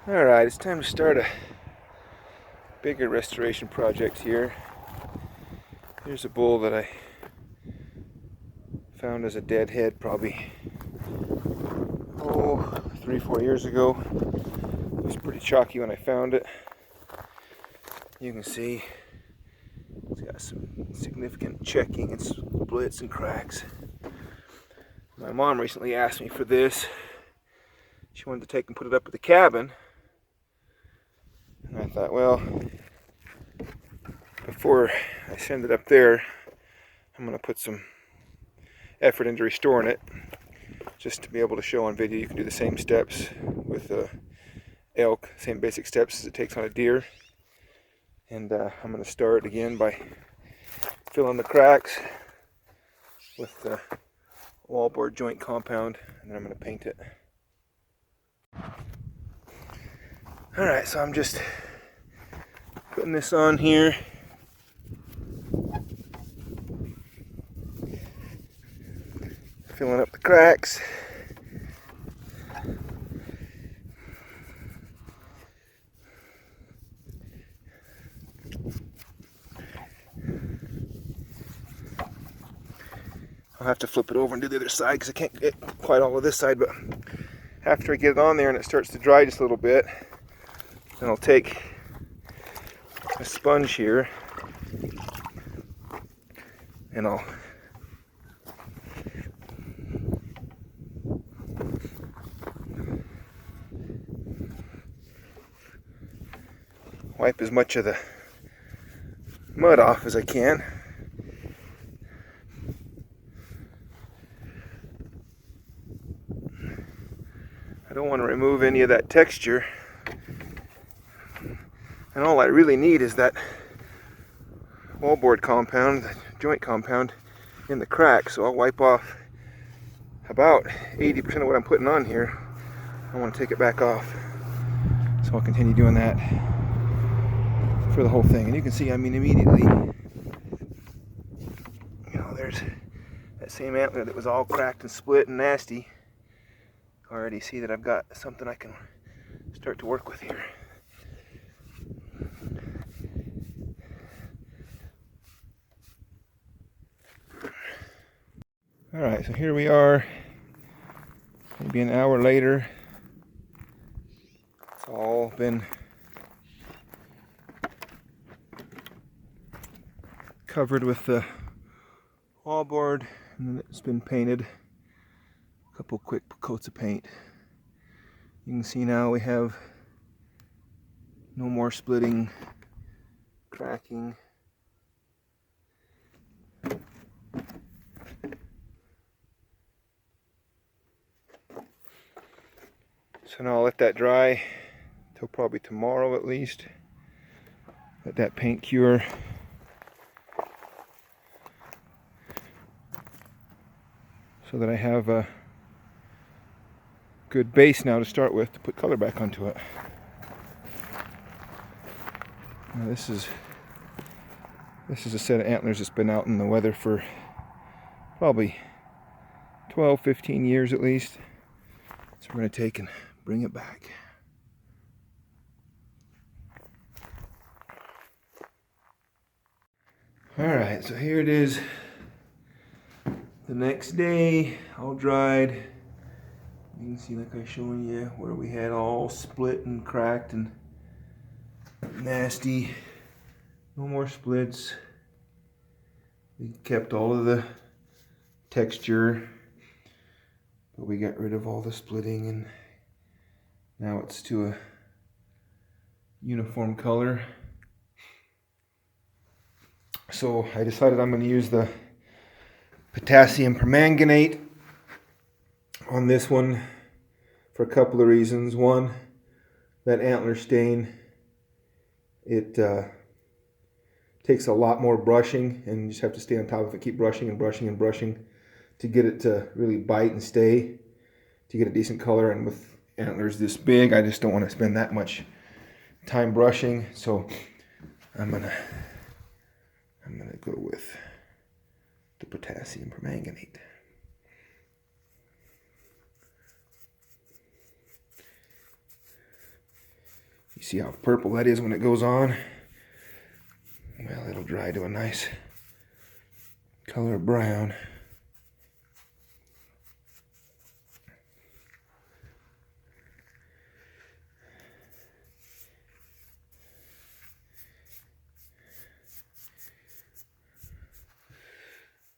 Alright, it's time to start a bigger restoration project here. Here's a bull that I found as a dead head probably 3-4 years ago. It was pretty chalky when I found it. You can see it's got some significant checking and splits and cracks. My mom recently asked me for this. She wanted to take and put it up at the cabin. And I thought, well, before I send it up there, I'm going to put some effort into restoring it, just to be able to show on video you can do the same steps with elk, same basic steps as it takes on a deer. And I'm going to start again by filling the cracks with the wallboard joint compound, and then I'm going to paint it. Alright, so I'm just putting this on here. Filling up the cracks. I'll have to flip it over and do the other side because I can't get quite all of this side, but after I get it on there and it starts to dry just a little bit, then I'll take a sponge here and I'll wipe as much of the mud off as I can. I don't want to remove any of that texture, and all I really need is that wallboard compound, the joint compound in the crack. So I'll wipe off about 80% of what I'm putting on here. I want to take it back off, so I'll continue doing that for the whole thing. And you can see, I mean, immediately, you know, there's that same antler that was all cracked and split and nasty. I already see that I've got something I can start to work with here. Alright, so here we are, maybe an hour later. It's all been covered with the wallboard, and then it's been painted. A couple quick coats of paint. You can see now we have no more splitting, cracking. So now I'll let that dry till probably tomorrow at least. Let that paint cure. So that I have a good base now to start with to put color back onto it. Now this is a set of antlers that's been out in the weather for probably 12-15 years at least. So we're going to take and bring it back. Alright, so here it is the next day, all dried. You can see, like I was showing you, where we had all split and cracked and nasty. No more splits. We kept all of the texture, but we got rid of all the splitting, and now it's to a uniform color. So I decided I'm going to use the potassium permanganate on this one for a couple of reasons. One, that antler stain, it takes a lot more brushing, and you just have to stay on top of it, keep brushing and brushing and brushing to get it to really bite and stay, to get a decent color. And with antlers this big, I just don't want to spend that much time brushing, so I'm gonna go with the potassium permanganate. You see how purple that is when it goes on? Well, it'll dry to a nice color of brown.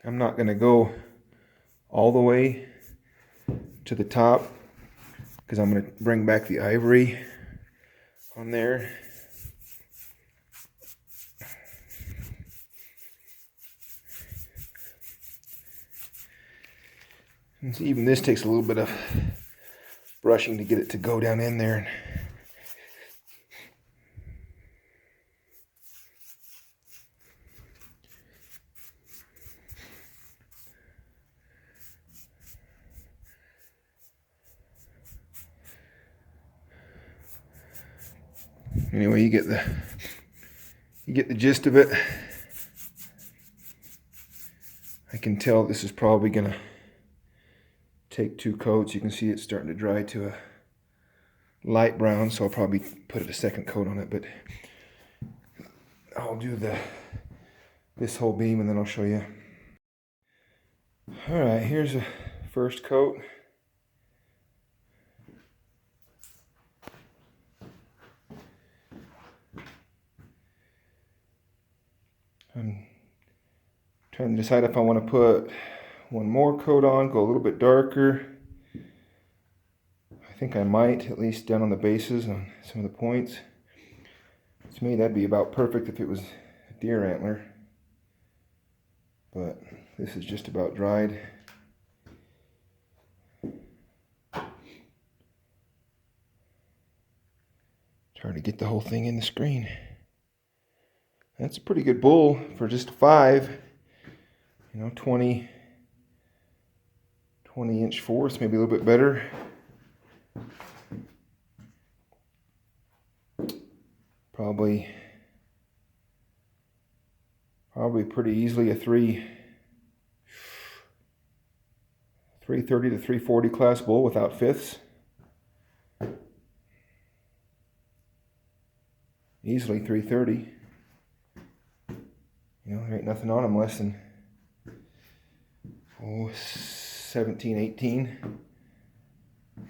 I'm not going to go all the way to the top because I'm going to bring back the ivory on there. And so even this takes a little bit of brushing to get it to go down in there. Anyway, you get the gist of it. I can tell this is probably gonna take 2 coats. You can see it's starting to dry to a light brown, so I'll probably put a second coat on it, but I'll do this whole beam and then I'll show you. All right, here's the first coat. I'm trying to decide if I want to put one more coat on, go a little bit darker. I think I might, at least down on the bases on some of the points. To me, that'd be about perfect if it was a deer antler. But this is just about dried. It's hard to get the whole thing in the screen. That's a pretty good bull for just 5, you know, 20-inch force, maybe a little bit better. Probably pretty easily a 330 to 340 class bull without fifths. Easily 330. You know, there ain't nothing on them less than 17, 18.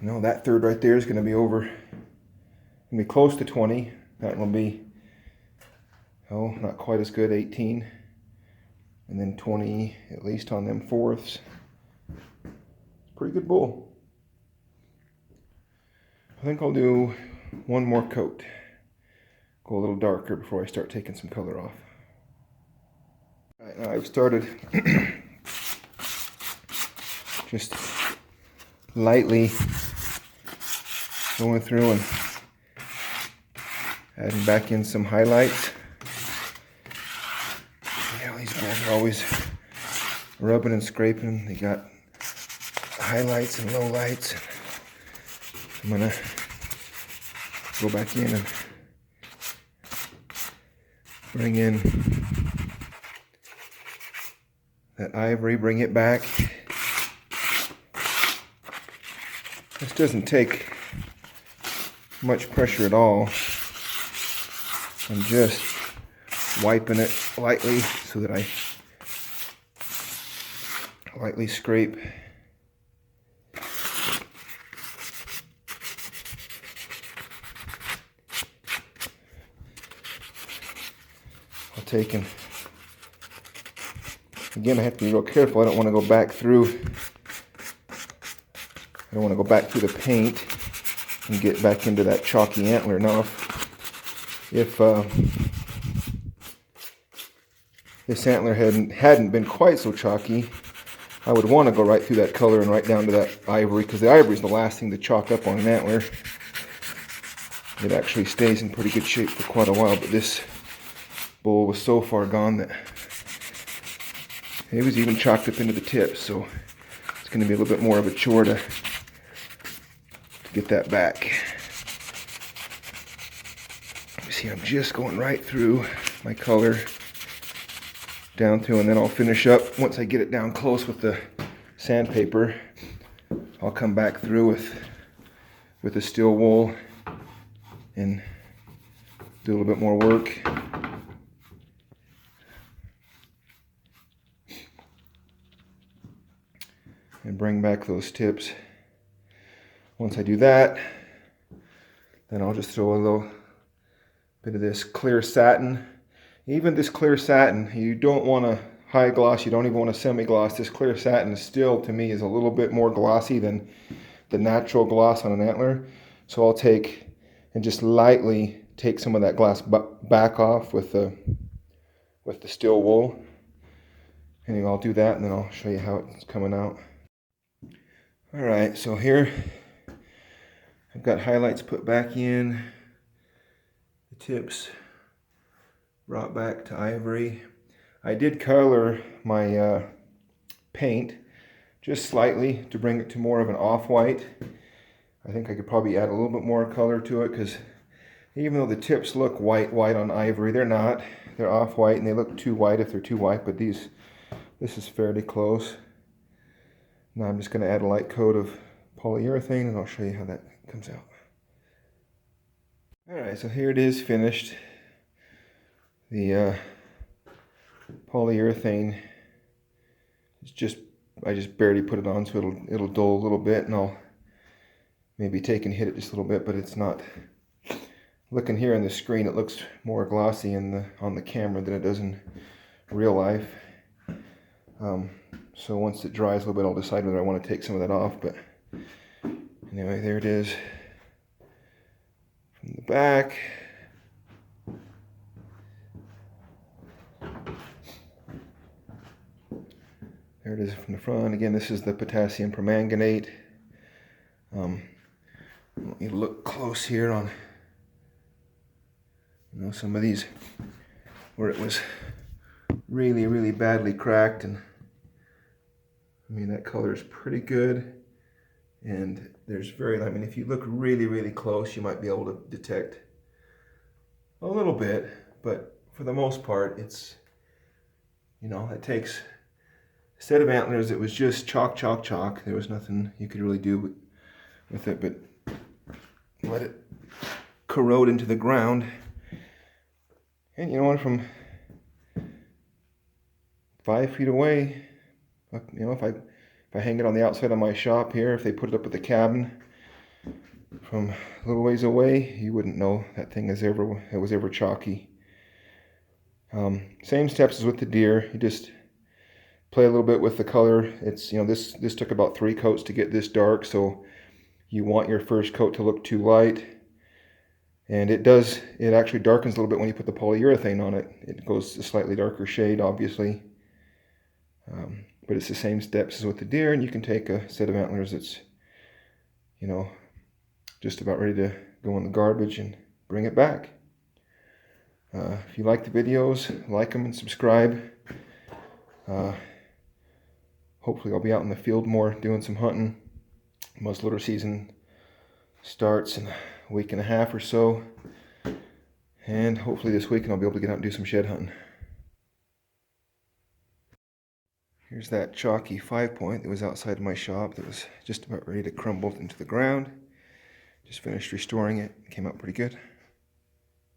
You know, that third right there is going to be over, going to be close to 20. That will be, not quite as good, 18. And then 20 at least on them fourths. It's a pretty good bull. I think I'll do one more coat. Go a little darker before I start taking some color off. All right, now I've started just lightly going through and adding back in some highlights. Yeah, these bulls are always rubbing and scraping. They got highlights and lowlights. I'm gonna go back in and bring in that ivory, bring it back. This doesn't take much pressure at all. I'm just wiping it lightly so that I lightly scrape. I'll take and again, I have to be real careful. I don't want to go back through. I don't want to go back through the paint and get back into that chalky antler. Now, if this antler hadn't been quite so chalky, I would want to go right through that color and right down to that ivory, because the ivory is the last thing to chalk up on an antler. It actually stays in pretty good shape for quite a while, but this bull was so far gone that it was even chalked up into the tips, so it's going to be a little bit more of a chore to get that back. You see, I'm just going right through my color down through, and then I'll finish up once I get it down close with the sandpaper. I'll come back through with the steel wool and do a little bit more work. And bring back those tips. Once I do that, then I'll just throw a little bit of this clear satin. Even this clear satin, you don't want a high gloss, you don't even want a semi-gloss. This clear satin still, to me, is a little bit more glossy than the natural gloss on an antler. So I'll take and just lightly take some of that glass back off with the steel wool. Anyway, I'll do that and then I'll show you how it's coming out. Alright, so here I've got highlights put back in, the tips brought back to ivory. I did color my paint just slightly to bring it to more of an off-white. I think I could probably add a little bit more color to it, because even though the tips look white on ivory, they're not. They're off-white and they look too white if they're too white, but this is fairly close. Now I'm just going to add a light coat of polyurethane and I'll show you how that comes out. Alright, so here it is finished. The polyurethane is I just barely put it on, so it'll dull a little bit, and I'll maybe take and hit it just a little bit, but it's not. Looking here on the screen, it looks more glossy on the camera than it does in real life. So once it dries a little bit, I'll decide whether I want to take some of that off. But anyway, there it is from the back. There it is from the front. Again, this is the potassium permanganate. Let me look close here on some of these where it was really badly cracked, and I mean, that color is pretty good, and there's if you look really close, you might be able to detect a little bit, but for the most part, it's, it takes a set of antlers that was just chalk. There was nothing you could really do with it but let it corrode into the ground. And you know what, from 5 feet away, if I hang it on the outside of my shop here, if they put it up at the cabin from a little ways away, you wouldn't know that thing was ever chalky. Same steps as with the deer. You just play a little bit with the color. It's, this took about 3 coats to get this dark, so you want your first coat to look too light. And it actually darkens a little bit when you put the polyurethane on it. It goes a slightly darker shade, obviously. But it's the same steps as with the deer, and you can take a set of antlers that's, just about ready to go in the garbage and bring it back. If you like the videos, like them and subscribe. Hopefully I'll be out in the field more doing some hunting. Muzzleloader season starts in a week and a half or so, and hopefully this weekend I'll be able to get out and do some shed hunting. Here's that chalky 5-point that was outside my shop that was just about ready to crumble into the ground. Just finished restoring it. Came out pretty good.